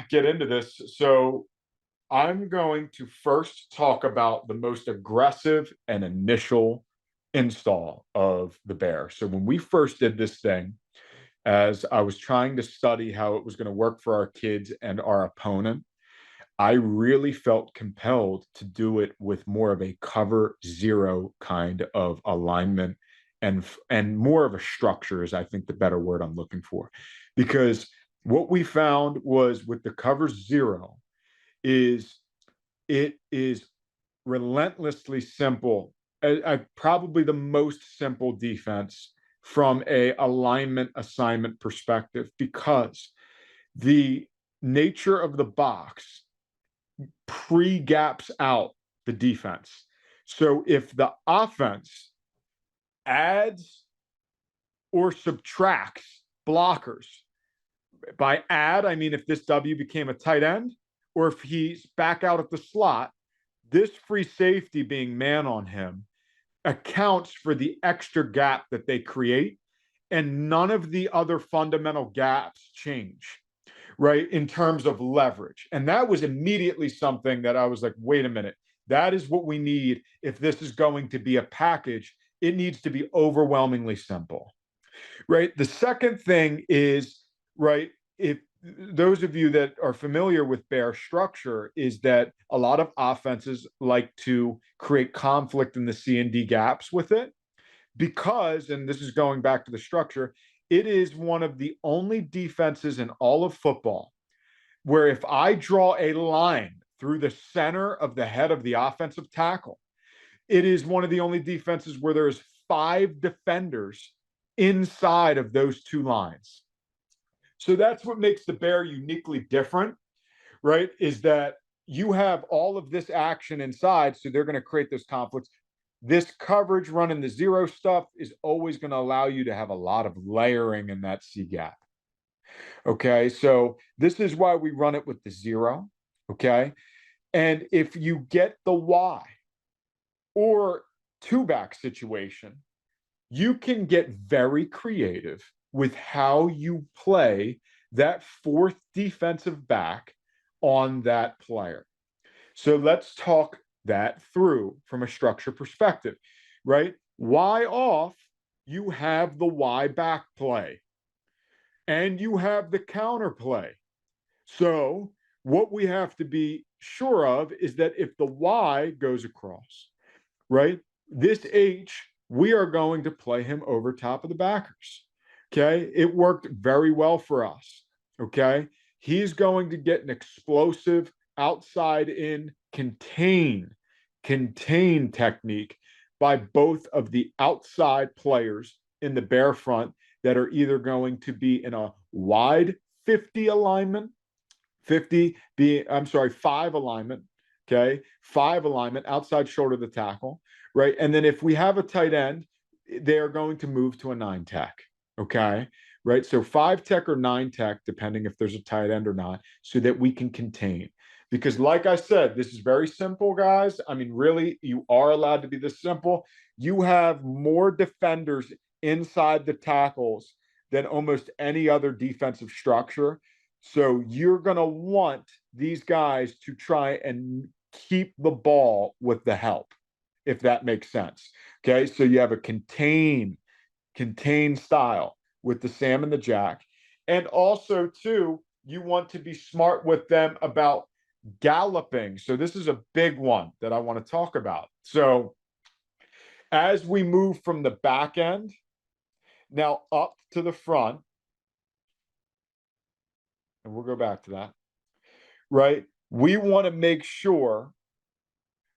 get into this. So I'm going to first talk about the most aggressive and initial install of the bear. So when we first did this thing, as I was trying to study how it was going to work for our kids and our opponent, I really felt compelled to do it with more of a cover zero kind of alignment and more of a structure is I think the better word I'm looking for. Because what we found was with the cover zero is it is relentlessly simple, probably the most simple defense from a alignment assignment perspective because the nature of the box pre-gaps out the defense. So if the offense adds or subtracts blockers, by add, I mean if this W became a tight end, or if he's back out at the slot, this free safety being man on him accounts for the extra gap that they create, and none of the other fundamental gaps change, right, in terms of leverage. And that was immediately something that I was like, wait a minute, that is what we need if this is going to be a package. It needs to be overwhelmingly simple, right? The second thing is, right, if those of you that are familiar with bear structure is that a lot of offenses like to create conflict in the C and D gaps with it because, and this is going back to the structure, it is one of the only defenses in all of football where if I draw a line through the center of the head of the offensive tackle, it is one of the only defenses where there's 5 defenders inside of those 2 lines. So that's what makes the bear uniquely different, right? Is that you have all of this action inside, so they're going to create those conflicts. This coverage running the zero stuff is always going to allow you to have a lot of layering in that C gap. Okay, so this is why we run it with the zero. Okay, and if you get the Y or 2-back situation, you can get very creative with how you play that 4th defensive back on that player. So let's talk that through from a structure perspective, right? Y off, you have the Y back play and you have the counter play. So what we have to be sure of is that if the Y goes across, right, this H, we are going to play him over top of the backers. Okay. It worked very well for us. Okay. He's going to get an explosive outside in contain technique by both of the outside players in the bear front that are either going to be in a wide 50 alignment, 50 being, I'm sorry, 5 alignment. Okay. 5 alignment outside shoulder of the tackle. Right. And then if we have a tight end, they are going to move to a 9 tech. Okay. Right. So 5 tech or 9 tech, depending if there's a tight end or not, so that we can contain. Because, like I said, this is very simple, guys. I mean, really, you are allowed to be this simple. You have more defenders inside the tackles than almost any other defensive structure. So you're going to want these guys to try and keep the ball with the help, if that makes sense. Okay, so you have a contain style with the Sam and the Jack. And also, too, you want to be smart with them about galloping. So this is a big one that I want to talk about. So as we move from the back end now up to the front, and we'll go back to that, right? We want to make sure,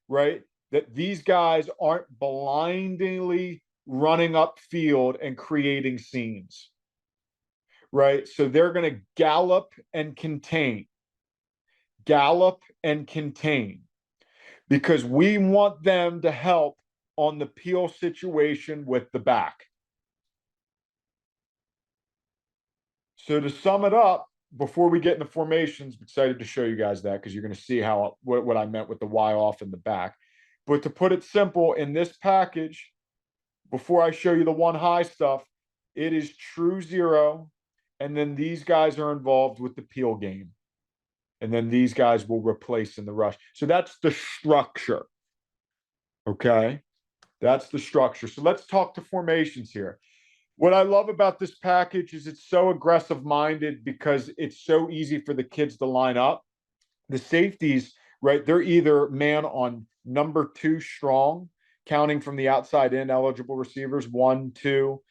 right, that these guys aren't blindingly running upfield and creating scenes, right? So they're going to gallop and contain, because we want them to help on the peel situation with the back. So to sum it up, before we get into formations, I'm excited to show you guys that because you're going to see how what I meant with the Y off in the back. But to put it simple, in this package, before I show you the 1 high stuff, it is true zero. And then these guys are involved with the peel game. and then these guys will replace in the rush. So that's the structure. Okay. That's the structure. So let's talk to formations here. What I love about this package is it's so aggressive minded because it's so easy for the kids to line up. The safeties, right? They're either man on number 2 strong, counting from the outside in eligible receivers, 1, 2,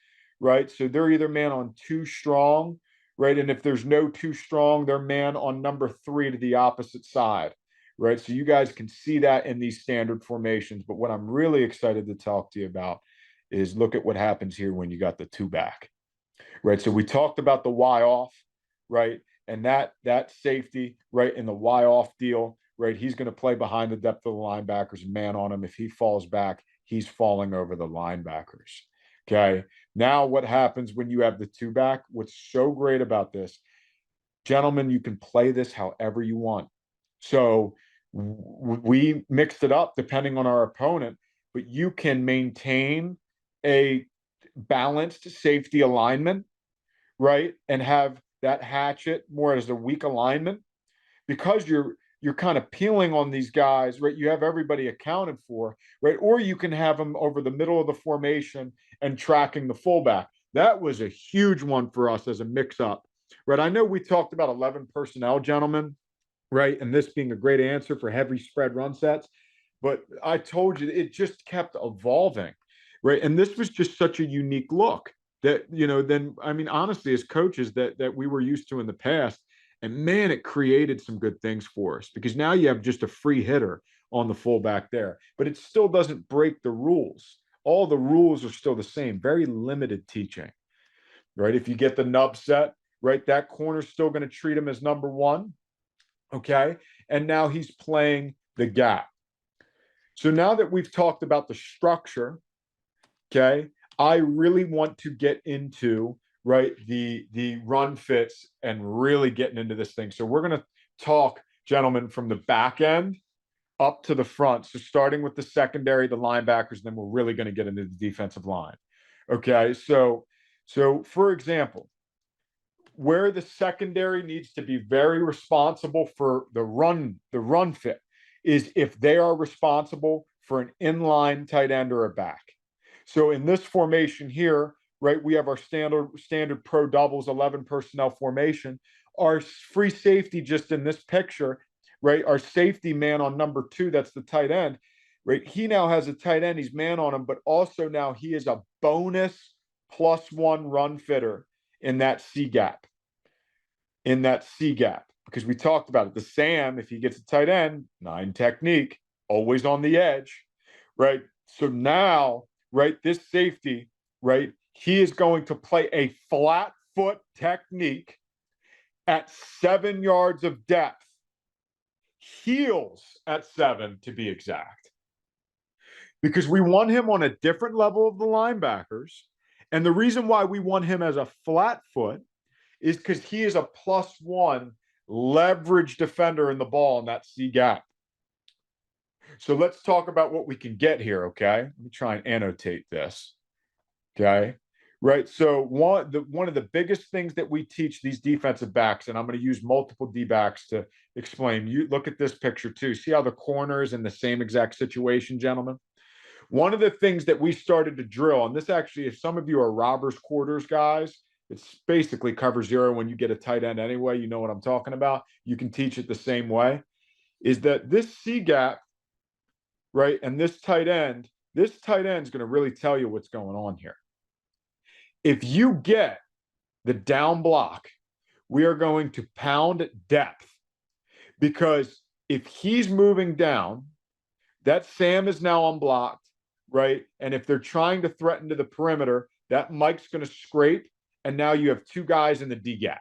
right? So they're either man on 2 strong, right? And if there's no 2 strong, they're man on number 3 to the opposite side, right? So you guys can see that in these standard formations. But what I'm really excited to talk to you about is look at what happens here when you got the 2 back, right? So we talked about the Y off, right? And that safety, right, in the Y off deal, right? He's going to play behind the depth of the linebackers and man on him. If he falls back, he's falling over the linebackers. Okay. Now, what happens when you have the 2 back? What's so great about this, gentlemen, you can play this however you want. So we mixed it up depending on our opponent, but you can maintain a balanced safety alignment, right? And have that hatchet more as a weak alignment because you're kind of peeling on these guys, right? You have everybody accounted for, right? Or you can have them over the middle of the formation and tracking the fullback. That was a huge one for us as a mix-up, right? I know we talked about 11 personnel, gentlemen, right? And this being a great answer for heavy spread run sets. But I told you, it just kept evolving, right? And this was just such a unique look that, then, I mean, honestly, as coaches that we were used to in the past. And man, it created some good things for us because now you have just a free hitter on the fullback there, but it still doesn't break the rules. All the rules are still the same, very limited teaching, right? If you get the nub set, right, that corner's still going to treat him as number 1. Okay. And now he's playing the gap. So now that we've talked about the structure, okay, I really want to get into, right, the run fits and really getting into this thing. So we're going to talk, gentlemen, from the back end up to the front. So starting with the secondary, the linebackers, then we're really going to get into the defensive line. Okay. So for example, where the secondary needs to be very responsible for the run fit is if they are responsible for an inline tight end or a back. So in this formation here, right, we have our standard pro doubles 11 personnel formation. Our free safety just in this picture, right, our safety man on number 2, that's the tight end, right? He now has a tight end, he's man on him, but also now he is a bonus +1 run fitter in that C gap, because we talked about it. The Sam, if he gets a tight end, 9 technique, always on the edge, right? So now, right, this safety, right, he is going to play a flat foot technique at 7 yards of depth, heels at 7 to be exact, because we want him on a different level of the linebackers. And the reason why we want him as a flat foot is because he is a +1 leverage defender in the ball in that C gap. So let's talk about what we can get here, okay? Let me try and annotate this, okay? Right, so one of the biggest things that we teach these defensive backs, and I'm going to use multiple D-backs to explain. You look at this picture too. See how the corner is in the same exact situation, gentlemen? One of the things that we started to drill, and this actually, if some of you are robbers quarters guys, it's basically cover 0 when you get a tight end anyway. You know what I'm talking about. You can teach it the same way. Is that this C gap, right, and this tight end is going to really tell you what's going on here. If you get the down block, we are going to pound depth, because if he's moving down, that Sam is now unblocked, right? And if they're trying to threaten to the perimeter, that Mike's going to scrape, and now you have 2 guys in the D gap.